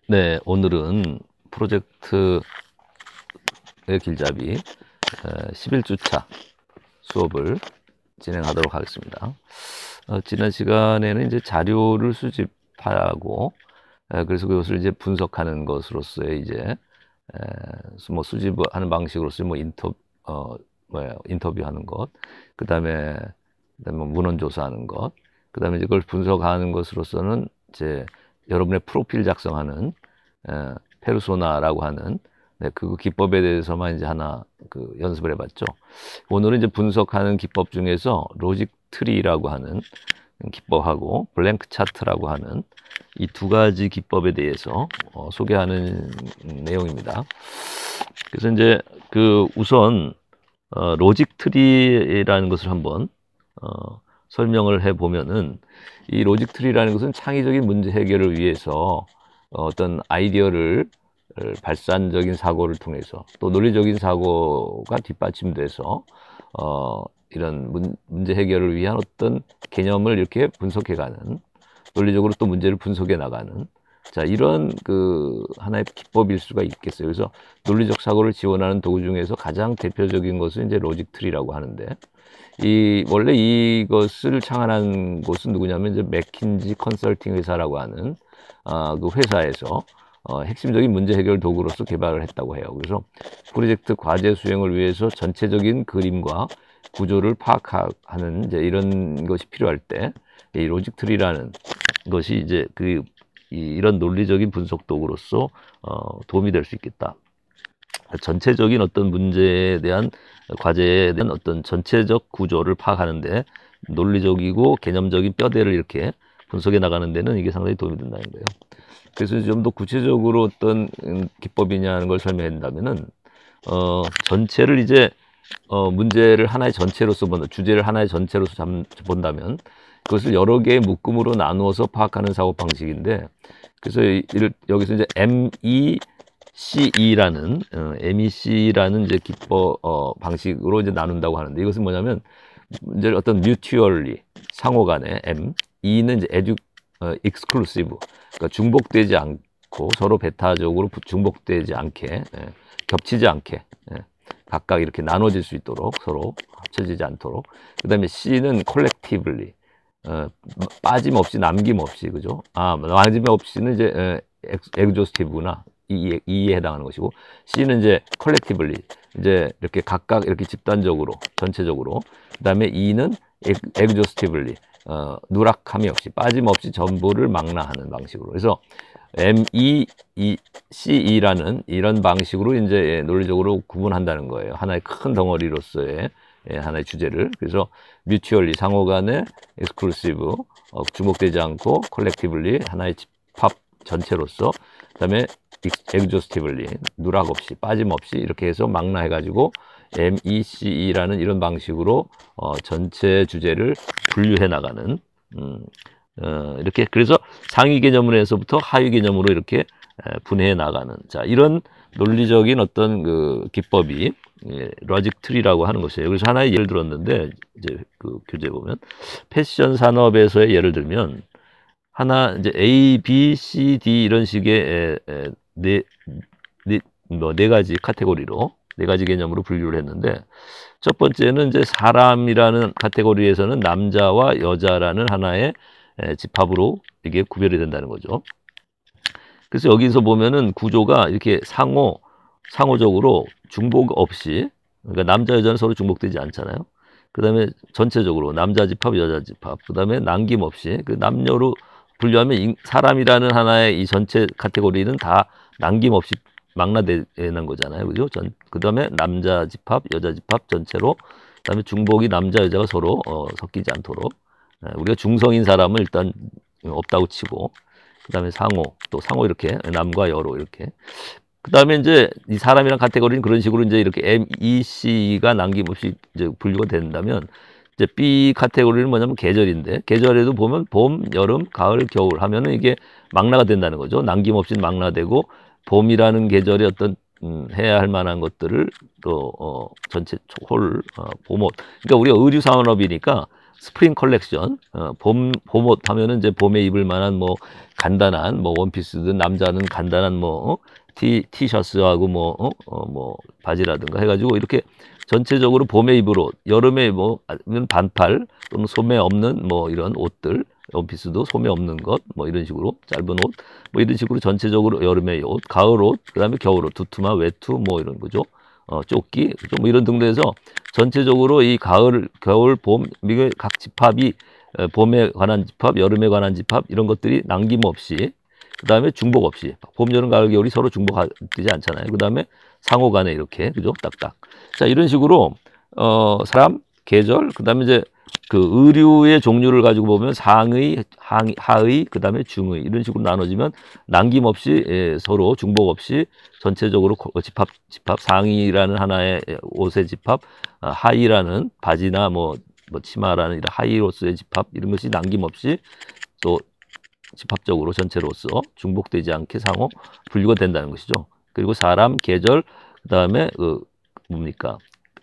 네, 오늘은 프로젝트의 길잡이 11주차 수업을 진행하도록 하겠습니다. 지난 시간에는 이제 자료를 수집하고 그래서 그것을 이제 분석하는 것으로서의 이제 뭐 수집하는 방식으로서 뭐 인터뷰하는 것, 그다음에 문헌 조사하는 것, 그다음에 이제 그걸 분석하는 것으로서는 이제 여러분의 프로필 작성하는 페르소나라고 하는 그 기법에 대해서만 이제 하나 연습을 해봤죠. 오늘은 이제 분석하는 기법 중에서 로직 트리라고 하는 기법하고 블랭크 차트라고 하는 이 두 가지 기법에 대해서 소개하는 내용입니다. 그래서 이제 우선 로직 트리라는 것을 한번 설명을 해 보면은, 이 로직 트리라는 것은 창의적인 문제 해결을 위해서 어떤 아이디어를 발산적인 사고를 통해서 또 논리적인 사고가 뒷받침돼서 이런 문제 해결을 위한 어떤 개념을 이렇게 분석해가는, 논리적으로 또 문제를 분석해 나가는, 자, 이런 하나의 기법일 수가 있겠어요. 그래서 논리적 사고를 지원하는 도구 중에서 가장 대표적인 것은 이제 로직 트리라고 하는데, 원래 이것을 창안한 곳은 누구냐면 이제 맥킨지 컨설팅 회사라고 하는 그 회사에서 핵심적인 문제 해결 도구로서 개발을 했다고 해요. 그래서 프로젝트 과제 수행을 위해서 전체적인 그림과 구조를 파악하는 이제 이런 것이 필요할 때 이 로직 트리라는 것이 이제 이런 논리적인 분석 도구로서 도움이 될 수 있겠다. 전체적인 어떤 문제에 대한, 과제에 대한 어떤 전체적 구조를 파악하는데 논리적이고 개념적인 뼈대를 이렇게 분석해 나가는 데는 이게 상당히 도움이 된다는 거예요. 그래서 좀 더 구체적으로 어떤 기법이냐는 걸 설명해 준다면은, 전체를 이제 문제를 하나의 전체로서 주제를 하나의 전체로서 본다면 그것을 여러 개의 묶음으로 나누어서 파악하는 사고 방식인데, 그래서 여기서 이제 MEC라는 이제 기법 방식으로 이제 나눈다고 하는데, 이것은 뭐냐면 이제 어떤 mutually 상호간에 E는 이제 exclusive, 그러니까 중복되지 않고 서로 배타적으로 중복되지 않게, 겹치지 않게, 각각 이렇게 나눠질 수 있도록, 서로 합쳐지지 않도록. 그 다음에 C는 collectively, 빠짐없이, 남김없이, 그죠? 빠짐없이는 이제 exhaustive구나, 이에 해당하는 것이고, C는 이제 collectively, 이제 이렇게 각각 이렇게 집단적으로, 전체적으로. 그 다음에 E는 exhaustively, 누락함이 없이, 빠짐없이 전부를 망라하는 방식으로. 그래서 MECE라는 이런 방식으로 이제 논리적으로 구분한다는 거예요. 하나의 큰 덩어리로서의 하나의 주제를. 그래서 mutually 상호간에, exclusive 주목되지 않고, collectively 하나의 집합 전체로서, 그다음에 exhaustively 누락 없이, 빠짐없이 이렇게 해서 망라해가지고 MECE라는 이런 방식으로 전체 주제를 분류해 나가는, 이렇게, 그래서 상위 개념으로서부터 하위 개념으로 이렇게 분해해 나가는, 자, 이런 논리적인 어떤 기법이 로직 트리라고 하는 것이에요. 그래서 하나의 예를 들었는데, 이제 교재 보면 패션 산업에서의 예를 들면, 이제 A, B, C, D 이런 식의 네 가지 카테고리로, 네 가지 개념으로 분류를 했는데, 첫 번째는 이제 사람이라는 카테고리에서는 남자와 여자라는 하나의 집합으로 이게 구별이 된다는 거죠. 그래서 여기서 보면은 구조가 이렇게 상호적으로 중복 없이, 그러니까 남자 여자는 서로 중복되지 않잖아요. 그 다음에 전체적으로 남자 집합, 여자 집합, 그 다음에 남김없이 남녀로 분류하면 사람이라는 하나의 이 전체 카테고리는 다 남김없이 망라되는 거잖아요. 그죠? 그 다음에 남자 집합, 여자 집합 전체로, 그 다음에 중복이 남자 여자가 서로 섞이지 않도록, 우리가 중성인 사람은 일단 없다고 치고, 그 다음에 또 상호 이렇게 남과 여로 이렇게. 그 다음에 이제 이 사람이란 카테고리는 그런 식으로 이제 이렇게 MEC가 남김없이 이제 분류가 된다면, 이제 B 카테고리는 뭐냐면 계절인데, 계절에도 보면 봄, 여름, 가을, 겨울 하면은 이게 망라가 된다는 거죠. 남김없이 망라되고, 봄이라는 계절의 어떤 해야 할 만한 것들을 또 전체 봄옷, 그러니까 우리가 의류 산업이니까 스프링 컬렉션, 봄옷 하면은 이제 봄에 입을 만한 뭐 간단한 뭐 원피스든 남자는 간단한 뭐 티셔츠하고 뭐 바지라든가 해가지고 이렇게 전체적으로 봄에 입을 옷, 여름에 뭐 아니면 반팔 또는 소매 없는 뭐 이런 옷들, 원피스도 소매 없는 것, 뭐 이런 식으로 짧은 옷, 뭐 이런 식으로 전체적으로 여름의 옷, 가을 옷, 그다음에 겨울 옷, 두툼한 외투 뭐 이런 거죠. 조끼, 뭐 이런 등등 해서 전체적으로 이 가을, 겨울, 봄, 이게 각 집합이 봄에 관한 집합, 여름에 관한 집합 이런 것들이 남김없이 그다음에 중복 없이 봄, 여름, 가을, 겨울이 서로 중복되지 않잖아요. 그다음에 상호 간에 이렇게 그죠? 딱딱. 자, 이런 식으로 사람, 계절, 그다음에 이제 그 의류의 종류를 가지고 보면 상의, 하의, 그다음에 중의 이런 식으로 나눠지면 남김없이 서로 중복 없이 전체적으로 집합 상의라는 하나의 옷의 집합, 하의라는 바지나 뭐 치마라는 이런 하의로서의 집합 이런 것이 남김없이 또 집합적으로 전체로서 중복되지 않게 상호 분류가 된다는 것이죠. 그리고 사람, 계절, 그다음에 뭡니까?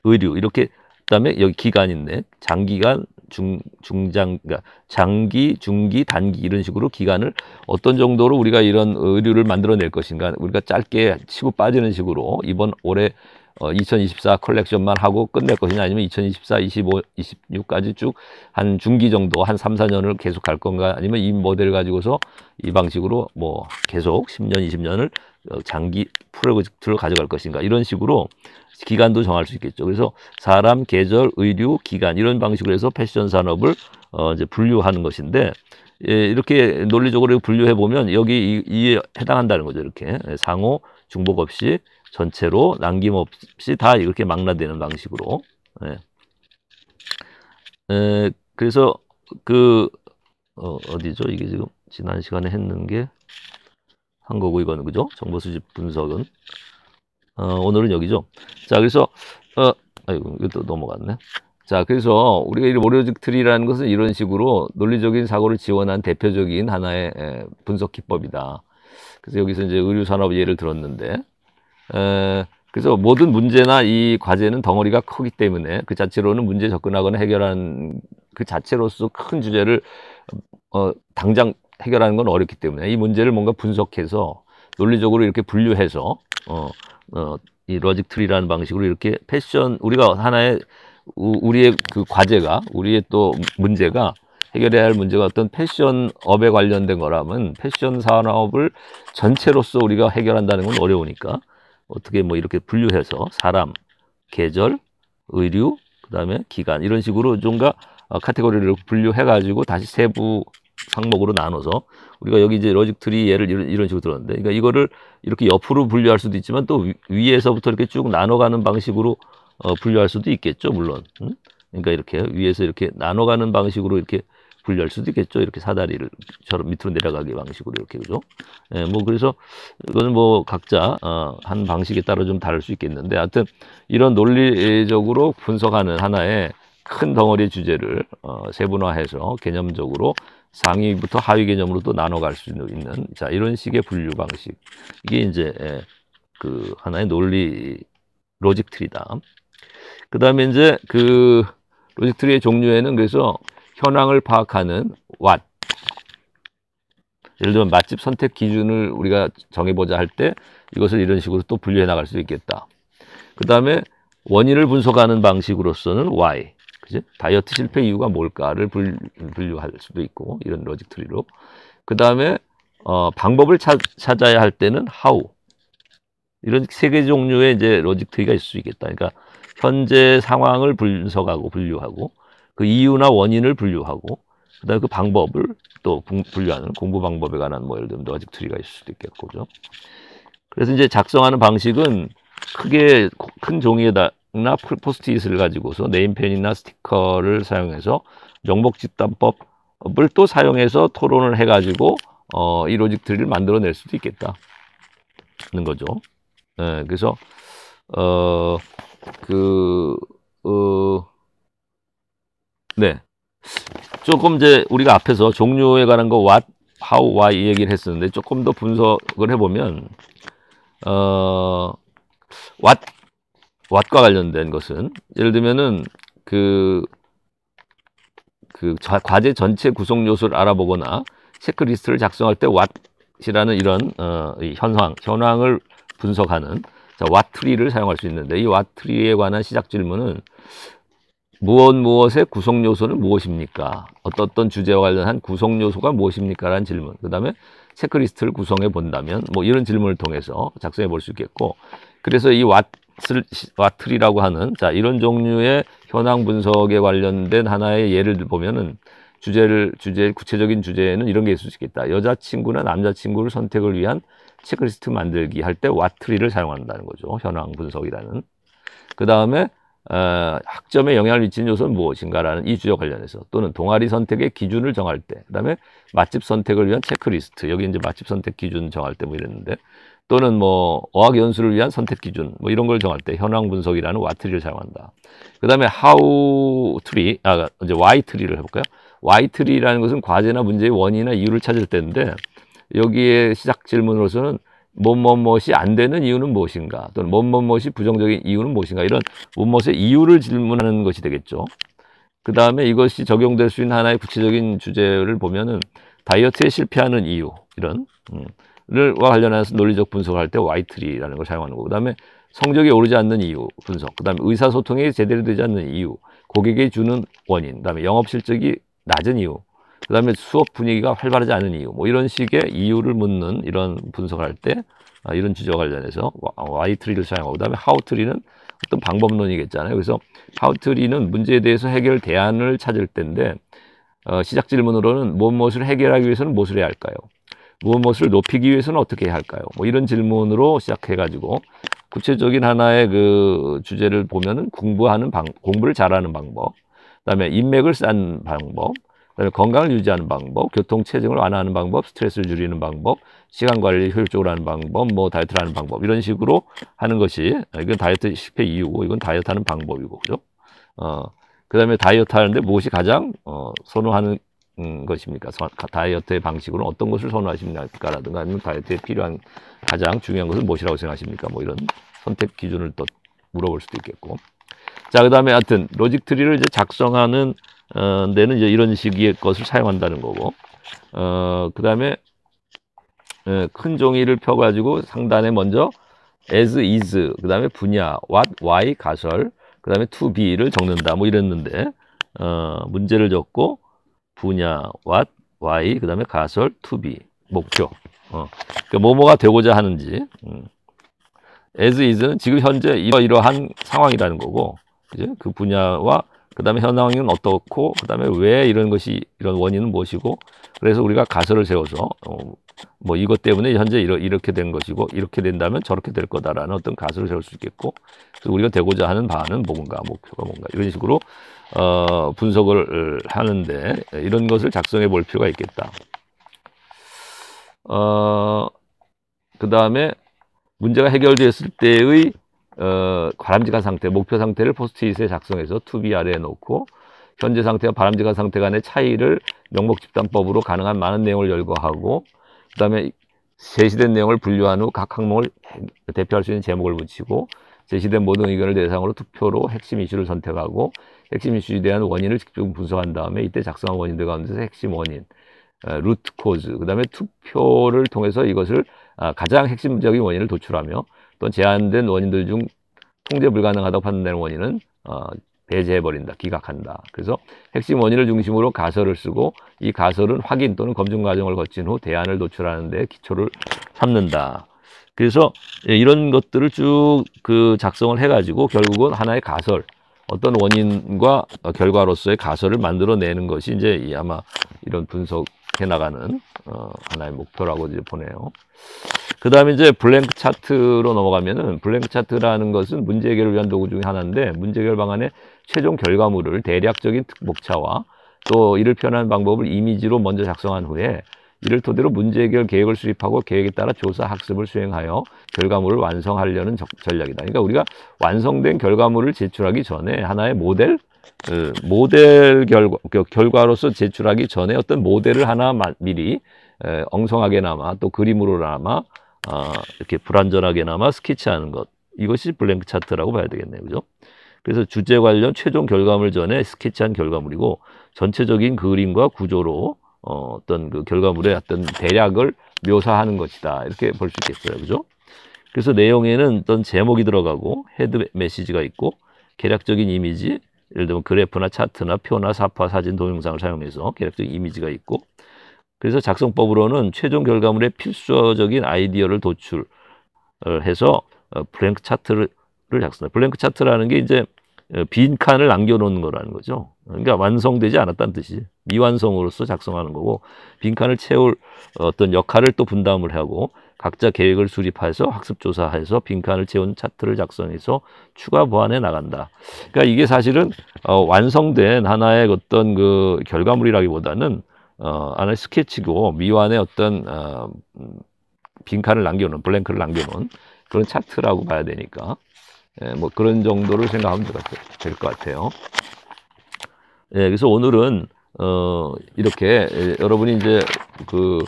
의류 이렇게 그다음에 여기 기간인데 장기간, 중장, 그러니까 장기, 중기, 단기 이런 식으로 기간을 어떤 정도로 우리가 이런 의류를 만들어낼 것인가 우리가 짧게 치고 빠지는 식으로 이번 올해 2024 컬렉션만 하고 끝낼 것이냐 아니면 2024, 25, 26까지 쭉 한 중기 정도 한 3, 4년을 계속 갈 건가 아니면 이 모델을 가지고서 이 방식으로 뭐 계속 10년, 20년을 장기 프로젝트로 가져갈 것인가 이런 식으로 기간도 정할 수 있겠죠. 그래서 사람, 계절, 의류, 기간 이런 방식으로 해서 패션 산업을 이제 분류하는 것인데 이렇게 논리적으로 분류해 보면 여기 이에 해당한다는 거죠. 이렇게 상호 중복 없이 전체로 남김없이 다 이렇게 망라되는 방식으로. 그래서 어디죠? 이게 지금 지난 시간에 했는 게 한 거고 이거는 그죠? 정보 수집 분석은 오늘은 여기죠. 자, 그래서 아이고 이것도 넘어갔네. 자, 그래서 우리가 이 로직 트리라는 것은 이런 식으로 논리적인 사고를 지원한 대표적인 하나의 분석 기법이다. 그래서 여기서 이제 의류 산업 예를 들었는데, 그래서 모든 문제나 이 과제는 덩어리가 크기 때문에 그 자체로는 문제 접근하거나 해결하는 그 자체로서 큰 주제를 당장 해결하는 건 어렵기 때문에 이 문제를 뭔가 분석해서 논리적으로 이렇게 분류해서 이 로직 트리라는 방식으로 이렇게 패션 우리가 하나의 우리의 그 과제가 우리의 또 문제가 해결해야 할 문제가 어떤 패션업에 관련된 거라면 패션 산업을 전체로서 우리가 해결한다는 건 어려우니까 어떻게 뭐 이렇게 분류해서 사람, 계절, 의류, 그다음에 기간 이런 식으로 좀가 카테고리를 분류해 가지고 다시 세부 항목으로 나눠서 우리가 여기 이제 로직 트리 예를 이런 식으로 들었는데 그러니까 이거를 이렇게 옆으로 분류할 수도 있지만 또 위에서부터 이렇게 쭉 나눠가는 방식으로 분류할 수도 있겠죠, 물론. 그러니까 이렇게 위에서 이렇게 나눠가는 방식으로 이렇게 분류할 수도 있겠죠. 이렇게 사다리를처럼 밑으로 내려가기 방식으로 이렇게 그죠? 예, 뭐 그래서 이거는 뭐 각자 한 방식에 따라 좀 다를 수 있겠는데, 하여튼 이런 논리적으로 분석하는 하나의 큰 덩어리의 주제를 세분화해서 개념적으로 상위부터 하위 개념으로 또 나눠갈 수 있는 자 이런 식의 분류 방식 이게 이제 그 하나의 논리 로직 트리다. 그 다음에 이제 그 로직 트리의 종류에는 그래서 현황을 파악하는 what 예를 들면 맛집 선택 기준을 우리가 정해보자 할 때 이것을 이런 식으로 또 분류해 나갈 수 있겠다. 그 다음에 원인을 분석하는 방식으로서는 why 그지? 다이어트 실패 이유가 뭘까를 분류할 수도 있고 이런 로직 트리로. 그 다음에 방법을 찾아야 할 때는 how 이런 세 개 종류의 이제 로직 트리가 있을 수 있겠다. 그러니까 현재 상황을 분석하고 분류하고 그 이유나 원인을 분류하고 그다음에 그 방법을 또 분류하는 공부 방법에 관한 뭐 예를 들면 로직 트리가 있을 수도 있겠고죠. 그래서 이제 작성하는 방식은 크게 큰 종이에다가 포스트잇을 가지고서 네임펜이나 스티커를 사용해서 명목 집단법을 또 사용해서 토론을 해가지고 이 로직 트리를 만들어낼 수도 있겠다는 거죠. 네, 그래서 네. 조금 이제 우리가 앞에서 종류에 관한 거 what, how, why 이 얘기를 했었는데 조금 더 분석을 해보면 what과 관련된 것은 예를 들면은 그 그 과제 전체 구성 요소를 알아보거나 체크리스트를 작성할 때 what이라는 이런 이 현황을 분석하는 자, what tree를 사용할 수 있는데 이 what tree에 관한 시작 질문은 무엇의 구성 요소는 무엇입니까? 어떤 주제와 관련한 구성 요소가 무엇입니까? 라는 질문. 그 다음에 체크리스트를 구성해 본다면 뭐 이런 질문을 통해서 작성해 볼 수 있겠고 그래서 이 what이라고 하는 자 이런 종류의 현황 분석에 관련된 하나의 예를 보면은 구체적인 주제에는 이런 게 있을 수 있겠다. 여자친구나 남자친구를 선택을 위한 체크리스트 만들기 할 때 what를 사용한다는 거죠. 현황 분석이라는. 그 다음에 학점에 영향을 미치는 요소는 무엇인가라는 이 주제와 관련해서 또는 동아리 선택의 기준을 정할 때 그다음에 맛집 선택을 위한 체크리스트 여기 이제 맛집 선택 기준 정할 때 뭐 이랬는데 또는 뭐 어학 연수를 위한 선택 기준 뭐 이런 걸 정할 때 현황 분석이라는 what를 사용한다. 그다음에 how tree 이제 why tree를 해볼까요? why tree라는 것은 과제나 문제의 원인이나 이유를 찾을 때인데 여기에 시작 질문으로서는 무엇이 안 되는 이유는 무엇인가 또는 무엇이 부정적인 이유는 무엇인가 이런 무엇의 이유를 질문하는 것이 되겠죠. 그 다음에 이것이 적용될 수 있는 하나의 구체적인 주제를 보면은 다이어트에 실패하는 이유 이런 와 관련해서 논리적 분석을 할 때 why트리라는 걸 사용하는 거고 그 다음에 성적이 오르지 않는 이유 분석 그 다음에 의사소통이 제대로 되지 않는 이유 고객이 주는 원인 그 다음에 영업 실적이 낮은 이유 그 다음에 수업 분위기가 활발하지 않은 이유 뭐 이런 식의 이유를 묻는 이런 분석을 할 때 이런 주제와 관련해서 why트리를 사용하고 그 다음에 how트리는 어떤 방법론이겠잖아요. 그래서 how트리는 문제에 대해서 해결 대안을 찾을 때인데 시작 질문으로는 무엇을 해결하기 위해서는 무엇을 해야 할까요? 무엇을 높이기 위해서는 어떻게 해야 할까요? 뭐 이런 질문으로 시작해가지고 구체적인 하나의 그 주제를 보면은 공부를 잘하는 방법, 그다음에 인맥을 쌓는 방법, 그다음에 건강을 유지하는 방법, 교통 체증을 완화하는 방법, 스트레스를 줄이는 방법, 시간 관리를 효율적으로 하는 방법, 뭐 다이어트를 하는 방법 이런 식으로 하는 것이 이건 다이어트 실패 이유고 이건 다이어트 하는 방법이고 그죠? 그다음에 다이어트 하는데 무엇이 가장 선호하는 것입니까? 다이어트의 방식으로는 어떤 것을 선호하십니까라든가 아니면 다이어트에 필요한 가장 중요한 것은 무엇이라고 생각하십니까? 뭐 이런 선택 기준을 또 물어볼 수도 있겠고. 자, 그다음에 하여튼 로직 트리를 이제 작성하는 데는 이제 이런 식의 것을 사용한다는 거고. 그다음에 큰 종이를 펴 가지고 상단에 먼저 as is 그다음에 분야 what why 가설 그다음에 to be를 적는다. 뭐 이랬는데 문제를 적고 분야 what why 그다음에 가설 to be 목표 그러니까 뭐가 되고자 하는지 as is는 지금 현재 이러한 상황이라는 거고 이제 그 분야와 그다음에 현황은 어떻고 그다음에 왜 이런 원인은 무엇이고 그래서 우리가 가설을 세워서 뭐 이것 때문에 현재 이렇게 된 것이고 이렇게 된다면 저렇게 될 거다라는 어떤 가설을 세울 수 있겠고 그래서 우리가 되고자 하는 바는 뭔가 목표가 뭔가 이런 식으로 분석을 하는데 이런 것을 작성해 볼 필요가 있겠다. 그 다음에 문제가 해결되었을 때의 바람직한 상태, 목표 상태를 포스트잇에 작성해서 to be 아래에 놓고 현재 상태와 바람직한 상태 간의 차이를 명목집단법으로 가능한 많은 내용을 열거하고 그 다음에 제시된 내용을 분류한 후 각 항목을 대표할 수 있는 제목을 붙이고 제시된 모든 의견을 대상으로 투표로 핵심 이슈를 선택하고 핵심 이슈에 대한 원인을 직접 분석한 다음에 이때 작성한 원인들 가운데서 핵심 원인, 루트 코즈, 그 다음에 투표를 통해서 이것을 가장 핵심적인 원인을 도출하며 또 제한된 원인들 중 통제 불가능하다고 판단되는 원인은 배제해버린다, 기각한다. 그래서 핵심 원인을 중심으로 가설을 쓰고 이 가설은 확인 또는 검증 과정을 거친 후 대안을 도출하는 데 기초를 삼는다. 그래서 이런 것들을 쭉 작성을 해가지고 결국은 하나의 가설, 어떤 원인과 결과로서의 가설을 만들어내는 것이 이제 아마 이런 분석해 나가는 하나의 목표라고 이제 보네요. 그 다음에 이제 블랭크 차트로 넘어가면은 블랭크 차트라는 것은 문제 해결을 위한 도구 중에 하나인데 문제 해결 방안의 최종 결과물을 대략적인 목차와 또 이를 표현하는 방법을 이미지로 먼저 작성한 후에 이를 토대로 문제 해결 계획을 수립하고 계획에 따라 조사 학습을 수행하여 결과물을 완성하려는 전략이다. 그러니까 우리가 완성된 결과물을 제출하기 전에 하나의 모델 결과로서 제출하기 전에 어떤 모델을 하나 미리 엉성하게나마 또 그림으로나마 이렇게 불완전하게나마 스케치하는 것 이것이 블랭크 차트라고 봐야 되겠네요, 그죠? 그래서 주제 관련 최종 결과물 전에 스케치한 결과물이고 전체적인 그림과 구조로 어떤 그 결과물의 어떤 대략을 묘사하는 것이다. 이렇게 볼 수 있겠어요. 그죠? 그래서 내용에는 어떤 제목이 들어가고 헤드 메시지가 있고 개략적인 이미지, 예를 들면 그래프나 차트나 표나 사파, 사진, 동영상을 사용해서 개략적인 이미지가 있고, 그래서 작성법으로는 최종 결과물의 필수적인 아이디어를 도출해서 블랭크 차트를 작성합니다. 블랭크 차트라는 게 이제 빈 칸을 남겨놓는 거라는 거죠. 그러니까 완성되지 않았다는 뜻이, 미완성으로서 작성하는 거고, 빈 칸을 채울 어떤 역할을 또 분담을 하고 각자 계획을 수립해서 학습조사해서 빈칸을 채운 차트를 작성해서 추가 보완해 나간다. 그러니까 이게 사실은 완성된 하나의 어떤 그 결과물이라기보다는 하나의 스케치고 미완의 어떤 빈칸을 남겨놓은, 블랭크를 남겨놓은 그런 차트라고 봐야 되니까, 뭐 그런 정도를 생각하면 될 것 같아요. 예, 그래서 오늘은 이렇게 여러분이 이제 그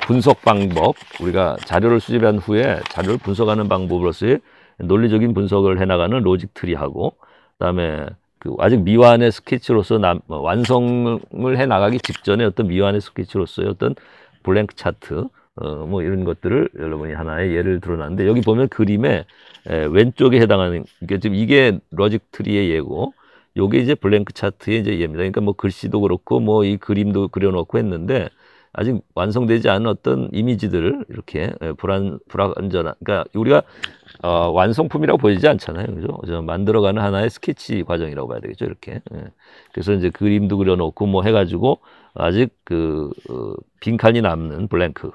분석 방법, 우리가 자료를 수집한 후에 자료를 분석하는 방법으로서의 논리적인 분석을 해나가는 로직 트리하고, 그다음에 그 아직 미완의 스케치로서 완성을 해나가기 직전에 어떤 미완의 스케치로서의 어떤 블랭크 차트, 뭐 이런 것들을 여러분이 하나의 예를 들어놨는데, 여기 보면 그림에 왼쪽에 해당하는 게 지금 이게 로직 트리의 예고, 요게 이제 블랭크 차트의 이제 예입니다. 그러니까 뭐 글씨도 그렇고 뭐 이 그림도 그려놓고 했는데 아직 완성되지 않은 어떤 이미지들을 이렇게 불완전한, 그러니까 우리가 완성품이라고 보이지 않잖아요, 그죠? 만들어가는 하나의 스케치 과정이라고 봐야 되겠죠, 이렇게. 그래서 이제 그림도 그려놓고 뭐 해가지고 아직 그 빈칸이 남는 블랭크,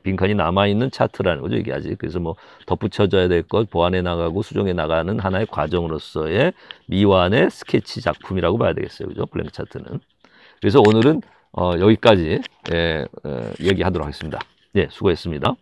빈칸이 남아있는 차트라는 거죠, 이게 아직. 그래서 뭐 덧붙여져야 될 것, 보완해 나가고 수정해 나가는 하나의 과정으로서의 미완의 스케치 작품이라고 봐야 되겠어요, 그죠? 블랭크 차트는. 그래서 오늘은 여기까지 얘기하도록 하겠습니다. 예, 수고했습니다.